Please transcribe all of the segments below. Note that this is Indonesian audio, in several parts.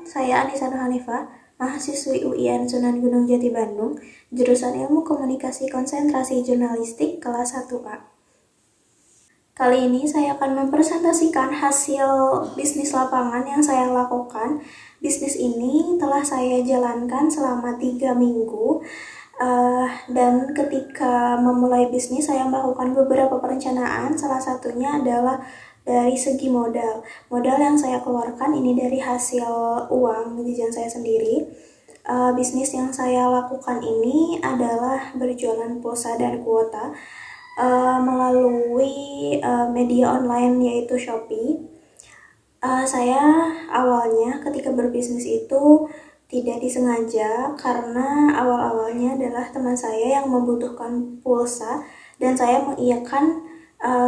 saya Anissa Hanifah, mahasiswi UIN Sunan Gunung Jati Bandung, jurusan Ilmu Komunikasi Konsentrasi Jurnalistik kelas 1A. Kali ini saya akan mempresentasikan hasil bisnis lapangan yang saya lakukan. Bisnis ini telah saya jalankan selama 3 minggu. Dan ketika memulai bisnis saya melakukan beberapa perencanaan, salah satunya adalah dari segi modal. Modal yang saya keluarkan ini dari hasil uang jajan saya sendiri. Bisnis yang saya lakukan ini adalah berjualan pulsa dan kuota melalui media online yaitu Shopee. Saya awalnya ketika berbisnis itu tidak disengaja karena awal-awalnya adalah teman saya yang membutuhkan pulsa dan saya mengiyakan.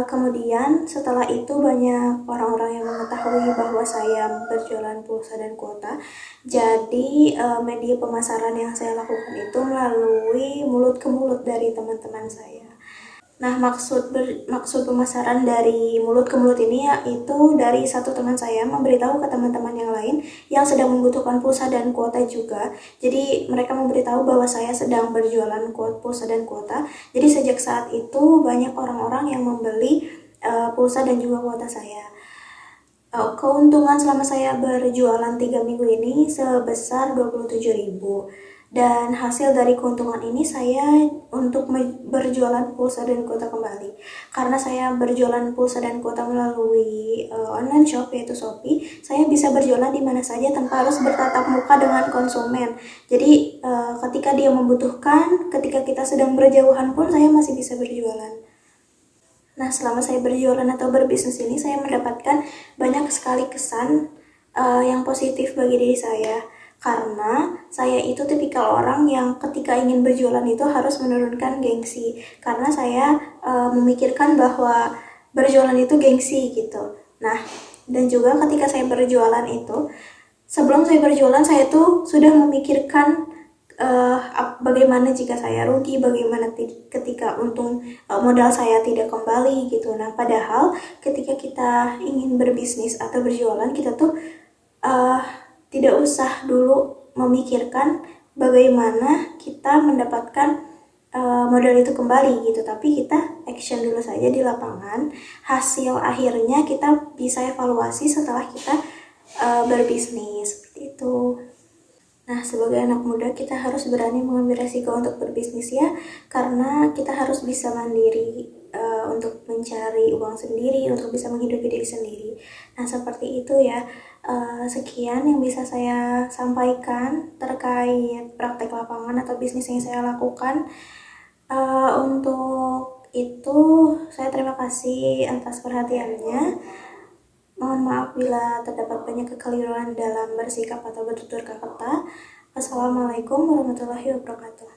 Kemudian setelah itu banyak orang-orang yang mengetahui bahwa saya berjualan pulsa dan kuota. Jadi media pemasaran yang saya lakukan itu melalui mulut ke mulut dari teman-teman saya. Nah, maksud pemasaran dari mulut ke mulut ini yaitu dari satu teman saya memberitahu ke teman-teman yang lain yang sedang membutuhkan pulsa dan kuota juga. Jadi mereka memberitahu bahwa saya sedang berjualan pulsa dan kuota. Jadi sejak saat itu banyak orang-orang yang membeli pulsa dan juga kuota saya. Keuntungan selama saya berjualan 3 minggu ini sebesar 27.000. Dan hasil dari keuntungan ini saya untuk berjualan pulsa dan kuota kembali. Karena saya berjualan pulsa dan kuota melalui online shop yaitu Shopee, saya bisa berjualan di mana saja tanpa harus bertatap muka dengan konsumen. Jadi ketika dia membutuhkan, ketika kita sedang berjauhan pun saya masih bisa berjualan. Nah, selama saya berjualan atau berbisnis ini saya mendapatkan banyak sekali kesan yang positif bagi diri saya. Karena saya itu tipikal orang yang ketika ingin berjualan itu harus menurunkan gengsi. Karena saya memikirkan bahwa berjualan itu gengsi gitu. Nah, dan juga ketika saya berjualan itu, sebelum saya berjualan saya tuh sudah memikirkan bagaimana jika saya rugi, bagaimana ketika untung modal saya tidak kembali gitu. Nah, padahal ketika kita ingin berbisnis atau berjualan, kita tuh tidak usah dulu memikirkan bagaimana kita mendapatkan modal itu kembali gitu, tapi kita action dulu saja di lapangan. Hasil akhirnya kita bisa evaluasi setelah kita berbisnis, seperti itu. Nah, sebagai anak muda kita harus berani mengambil resiko untuk berbisnis ya, karena kita harus bisa mandiri untuk mencari uang sendiri, untuk bisa menghidupi diri sendiri. Nah, seperti itu ya. Sekian yang bisa saya sampaikan terkait praktek lapangan atau bisnis yang saya lakukan. Untuk itu saya terima kasih atas perhatiannya. Mohon maaf bila terdapat banyak kekeliruan dalam bersikap atau bertutur kata. Wassalamualaikum warahmatullahi wabarakatuh.